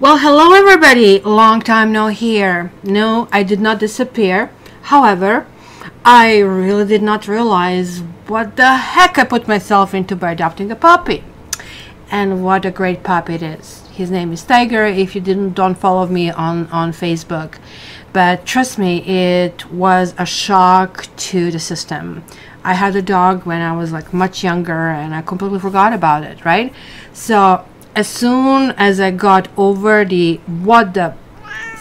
Well, hello everybody. Long time no here. No, I did not disappear. However, I really did not realize what the heck I put myself into by adopting a puppy. And what a great puppy it is. His name is Tiger. If you don't follow me on Facebook. But trust me, it was a shock to the system. I had a dog when I was like much younger and I completely forgot about it, right? So as soon as I got over the what the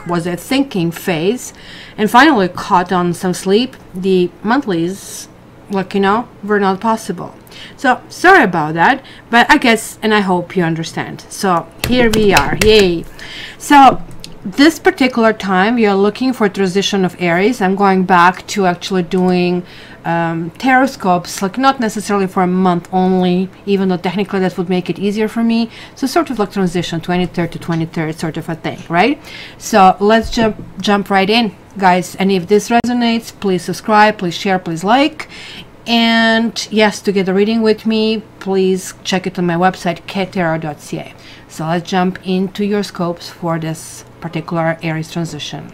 was I thinking phase and finally caught on some sleep, the monthlies, were not possible. So sorry about that, but I guess and I hope you understand. So here we are. Yay. So this particular time we are looking for transition of Aries. I'm going back to actually doing tarot scopes, like not necessarily for a month only, even though technically that would make it easier for me. So sort of like transition 23rd to 23rd sort of a thing, right? So let's jump right in, guys. And if this resonates, please subscribe, please share, please like. And yes, to get a reading with me, please check it on my website, ktarot.ca. So let's jump into your scopes for this particular Aries transition.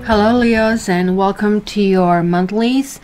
Hello Leos, and welcome to your monthlies.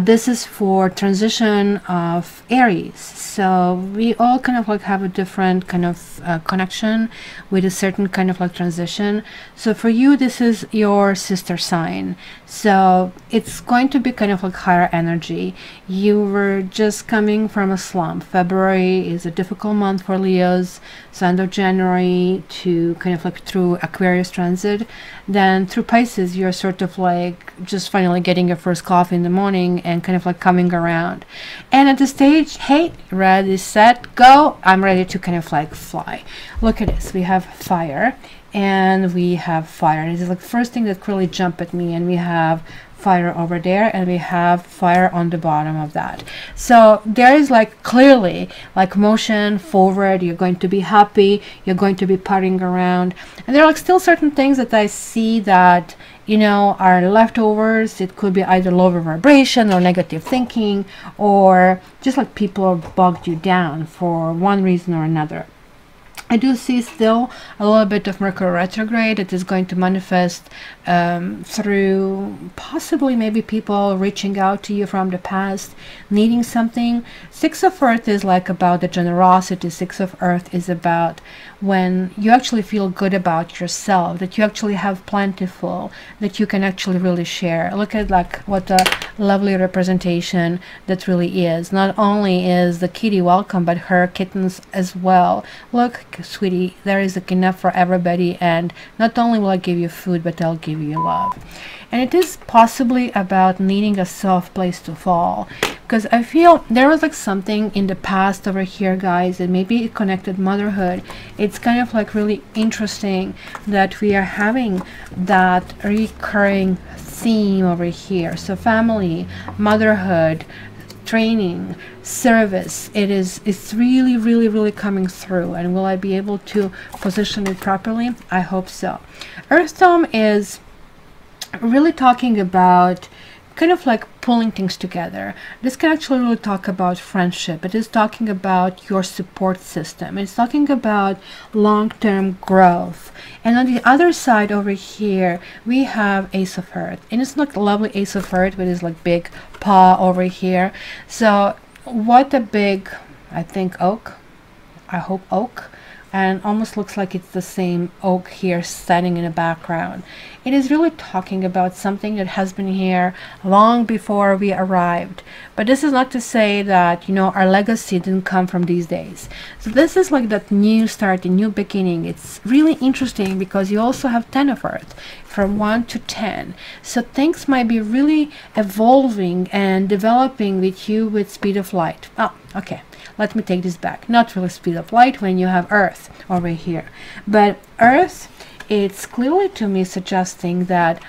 This is for transition of Aries. So we all kind of like have a different kind of connection with a certain kind of like transition. So for you, this is your sister sign. So it's going to be kind of like higher energy. You were just coming from a slump. February is a difficult month for Leos. So end of January to kind of like through Aquarius transit. Then through Pisces, you're sort of like just finally getting your first coffee in the morning and kind of like coming around. And at the stage, hey, ready, set, go. I'm ready to kind of like fly. Look at this. We have fire and we have fire. And it's like the first thing that really jumped at me. And we have fire over there and we have fire on the bottom of that. So there is like clearly like motion forward. You're going to be happy, you're going to be partying around, and there are like still certain things that I see that are leftovers. It could be either lower vibration or negative thinking, or just like people bogged you down for one reason or another. I do see still a little bit of Mercury retrograde that is going to manifest through possibly maybe people reaching out to you from the past, needing something. Six of Earth is like about the generosity. Six of Earth is about when you actually feel good about yourself, that you actually have plentiful, that you can actually really share. Look at like what a lovely representation that really is. Not only is the kitty welcome, but her kittens as well. Look, sweetie, there is enough for everybody, and not only will I give you food, but I'll give you love. And it is possibly about needing a soft place to fall, because I feel there was like something in the past over here, guys, and maybe it connected motherhood. It's kind of like really interesting that we are having that recurring theme over here. So family, motherhood, training, service, it's really coming through. And will I be able to position it properly? I hope so. Earth Tome is really talking about kind of like pulling things together. This can actually really talk about friendship. It is talking about your support system. It's talking about long-term growth. And on the other side over here, we have Ace of Earth. And it's like a lovely Ace of Earth with this like big paw over here. So what a big, I think oak. I hope oak. And almost looks like it's the same oak here standing in the background. It is really talking about something that has been here long before we arrived. But this is not to say that, our legacy didn't come from these days. So this is like that new start, a new beginning. It's really interesting because you also have 10 of Earth from 1 to 10. So things might be really evolving and developing with you with speed of light. Oh, okay. Let me take this back. Not really speed of light when you have Earth over here. But Earth, it's clearly to me suggesting that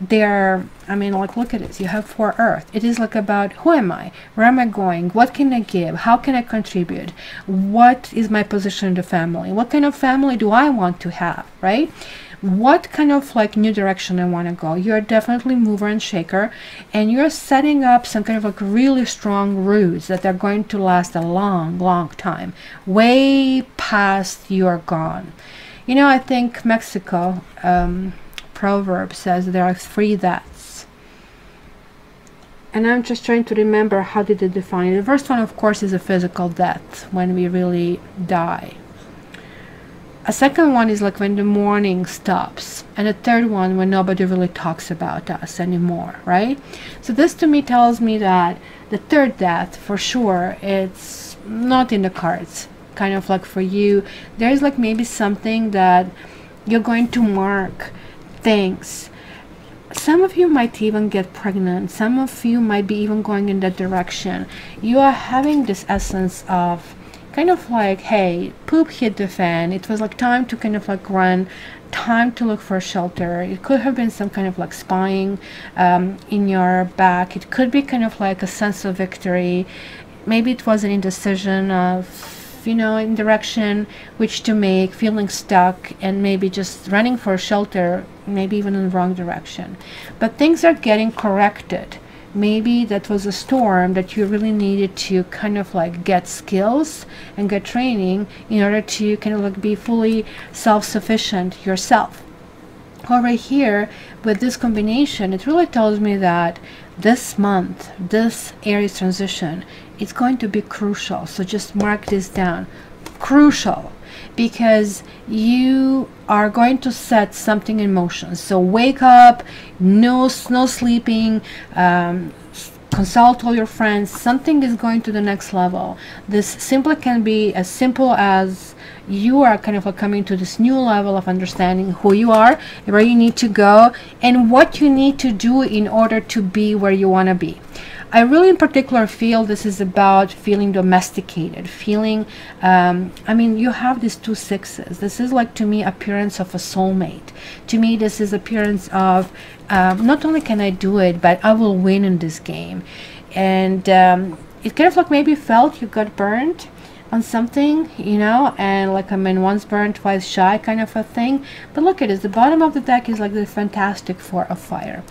they're, I mean, like, look at this. You have 4 Earth. It is like about, who am I? Where am I going? What can I give? How can I contribute? What is my position in the family? What kind of family do I want to have, right? What kind of like new direction I want to go. You're definitely mover and shaker, and you're setting up some kind of like really strong roots that are going to last a long time, way past you're gone. You know, I think Mexico proverb says there are 3 deaths, and I'm just trying to remember how did they define it. The first one, of course, is a physical death, when we really die. A second one is like when the mourning stops, and a third one when nobody really talks about us anymore, right? So this to me tells me that the third death, for sure, it's not in the cards. Kind of like for you, there's like maybe something that you're going to mark things. Some of you might even get pregnant. Some of you might be even going in that direction. You are having this essence of kind of like, hey, poop hit the fan. It was like time to kind of like run, time to look for shelter. It could have been some kind of like spying in your back. It could be kind of like a sense of victory. Maybe it was an indecision of, you know, in direction which to make, feeling stuck, and maybe just running for shelter, maybe even in the wrong direction. But things are getting corrected. Maybe that was a storm that you really needed to kind of like get skills and get training in order to kind of like be fully self-sufficient yourself. Over here with this combination, it really tells me that this month, this Aries transition, it's going to be crucial. So just mark this down. Crucial. Because you are going to set something in motion. So wake up, no sleeping, consult all your friends. Something is going to the next level. This simply can be as simple as you are kind of like coming to this new level of understanding who you are, where you need to go, and what you need to do in order to be where you want to be. I really in particular feel this is about feeling domesticated, feeling, I mean, you have these 2 6s. This is like, to me, appearance of a soulmate. To me, this is appearance of, not only can I do it, but I will win in this game. And it kind of like maybe felt you got burned on something, you know, and like, I mean, once burned, twice shy kind of a thing. But look at this, the bottom of the deck is like the fantastic 4 of fire.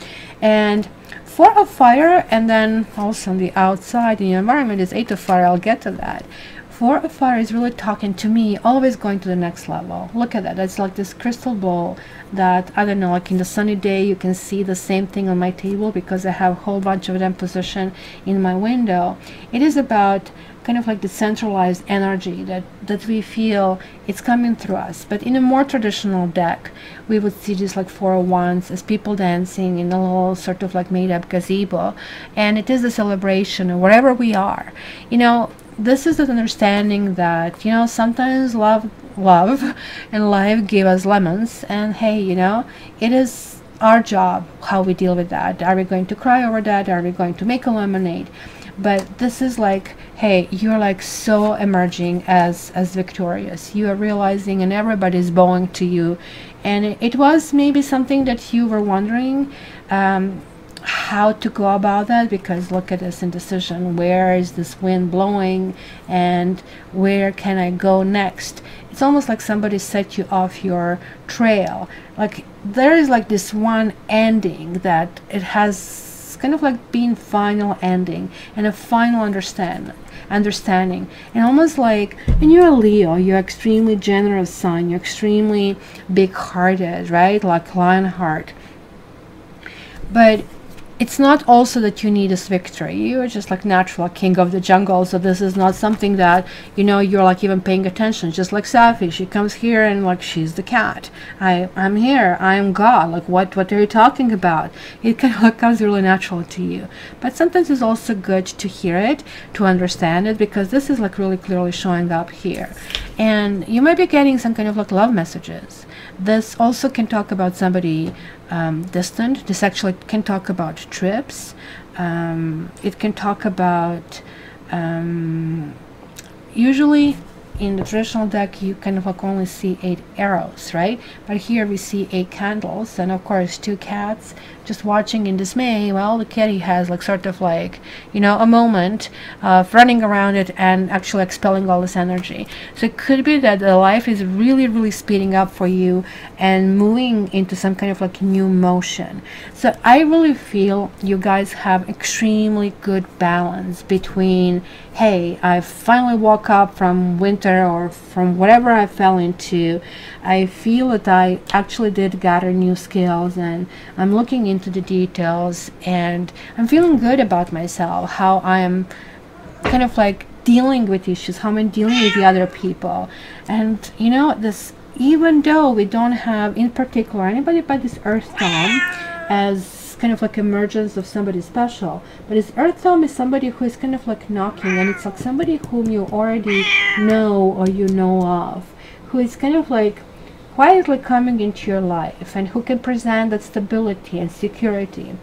And 4 of fire, and then also on the outside in the environment is 8 of fire. I'll get to that. 4 of fire is really talking to me, always going to the next level. Look at that. That's like this crystal ball that, I don't know, like in the sunny day you can see the same thing on my table because I have a whole bunch of them positioned in my window. It is about kind of like the centralized energy that we feel it's coming through us. But in a more traditional deck, we would see just like 4 of Wands as people dancing in a little sort of like made up gazebo, and it is a celebration of wherever we are. You know, this is the understanding that, you know, sometimes love and life give us lemons, and hey, you know, it is our job how we deal with that. Are we going to cry over that? Are we going to make a lemonade? But this is like, hey, you're like so emerging as victorious. You are realizing, and everybody's bowing to you. And it was maybe something that you were wondering how to go about that, because look at this indecision. Where is this wind blowing, and where can I go next? It's almost like somebody set you off your trail. Like there is like this one ending that it has kind of like being final ending and a final understanding, and almost like, and you're a Leo, you're extremely generous sign, you're extremely big-hearted, right? Like Lionheart. But it's not also that you need this victory. You're just like natural king of the jungle, so this is not something that, you know, you're like even paying attention. Just like Safi, she comes here and like she's the cat. I'm here, I'm God. Like what are you talking about? It kind of like comes really natural to you. But sometimes it's also good to hear it, to understand it, because this is like really clearly showing up here. And you might be getting some kind of like love messages. This also can talk about somebody distant. This actually can talk about trips. It can talk about usually in the traditional deck you kind of like only see 8 arrows, right? But here we see 8 candles, and of course 2 cats just watching in dismay. Well, the kitty has like sort of like, you know, a moment of running around it and actually expelling all this energy. So it could be that the life is really speeding up for you and moving into some kind of like new motion. So I really feel you guys have extremely good balance between, hey, I finally woke up from winter or from whatever I fell into. I feel that I actually did gather new skills, and I'm looking into the details, and I'm feeling good about myself, how I am kind of like dealing with issues, how I'm dealing with the other people. And you know, this, even though we don't have in particular anybody but this Earth Tome as kind of like emergence of somebody special, but this Earth Tome is somebody who is kind of like knocking, and it's like somebody whom you already know or you know of, who is kind of like quietly coming into your life and who can present that stability and security.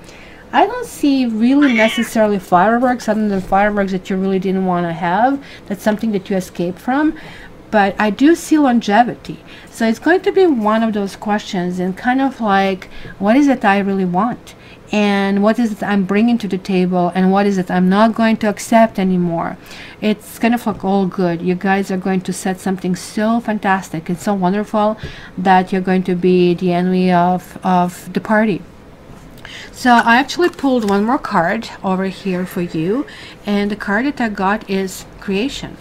I don't see really necessarily fireworks, other than fireworks that you really didn't want to have. That's something that you escape from. But I do see longevity. So it's going to be one of those questions, and kind of like, what is it I really want? And what is it I'm bringing to the table, and what is it I'm not going to accept anymore? It's kind of like all good. You guys are going to set something so fantastic and so wonderful that you're going to be the envy of the party. So I actually pulled one more card over here for you, and the card that I got is Creation.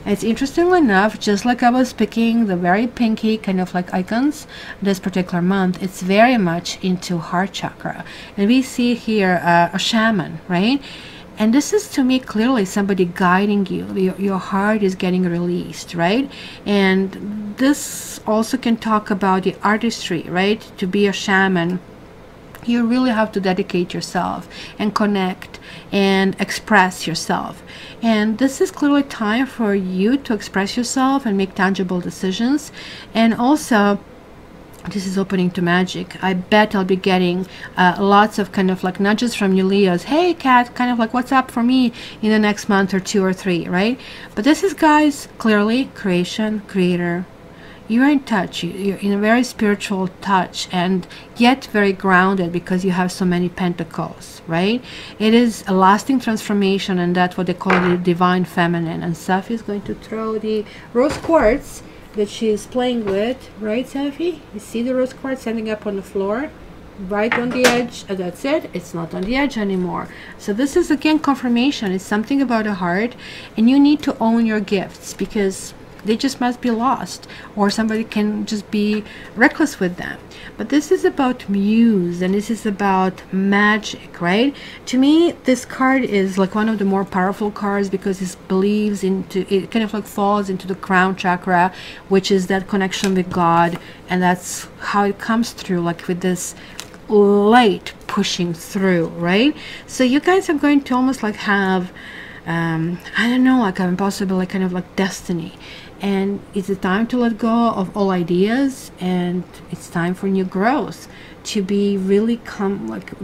It's interestingly enough, just like I was picking the very pinky kind of like icons this particular month, it's very much into heart chakra. And we see here a shaman, right? And this is, to me, clearly somebody guiding you. Your heart is getting released, right? And this also can talk about the artistry, right? To be a shaman, you really have to dedicate yourself and connect and express yourself. And this is clearly time for you to express yourself and make tangible decisions. And also, this is opening to magic. I bet I'll be getting lots of kind of like nudges from you Leos. Hey Kat, kind of like what's up for me in the next month or 2 or 3, right? But this is, guys, clearly creation, creator. You're in touch, you're in a very spiritual touch, and yet very grounded because you have so many pentacles, right? It is a lasting transformation, and that's what they call the divine feminine. And Safi is going to throw the rose quartz that she is playing with, right, Safi? You see the rose quartz ending up on the floor, right on the edge. That's it, it's not on the edge anymore. So this is again confirmation. It's something about a heart, and you need to own your gifts because they just must be lost, or somebody can just be reckless with them. But this is about muse, and this is about magic, right? To me, this card is like one of the more powerful cards because it believes into, it kind of like falls into the crown chakra, which is that connection with God, and that's how it comes through, like with this light pushing through, right? So you guys are going to almost like have I don't know, like a possible like kind of like destiny. And it's a time to let go of all ideas, and it's time for new growth, to be really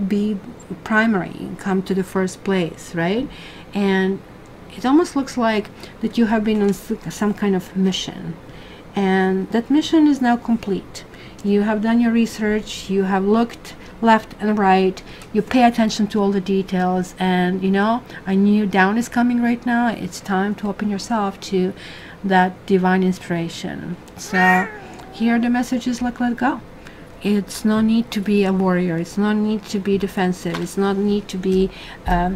be primary, come to the first place, right? And it almost looks like that you have been on some kind of mission, and that mission is now complete. You have done your research, you have looked left and right, you pay attention to all the details, and you know, a new down is coming right now. It's time to open yourself to that divine inspiration. So here the message is like, let go. It's no need to be a warrior, it's no need to be defensive, it's not need to be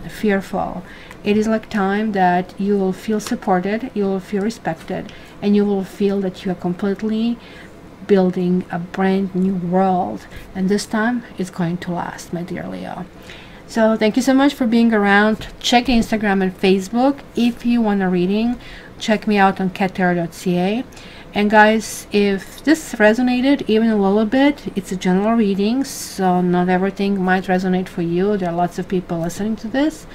fearful. It is like time that you will feel supported, you will feel respected, and you will feel that you are completely building a brand new world, and this time it's going to last, my dear Leo. So thank you so much for being around. Check Instagram and Facebook. If you want a reading, check me out on cattarot.ca. And guys, if this resonated even a little bit, it's a general reading, so not everything might resonate for you. There are lots of people listening to this.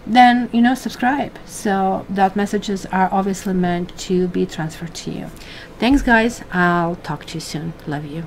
Then, you know, subscribe, so that messages are obviously meant to be transferred to you. Thanks guys, I'll talk to you soon. Love you.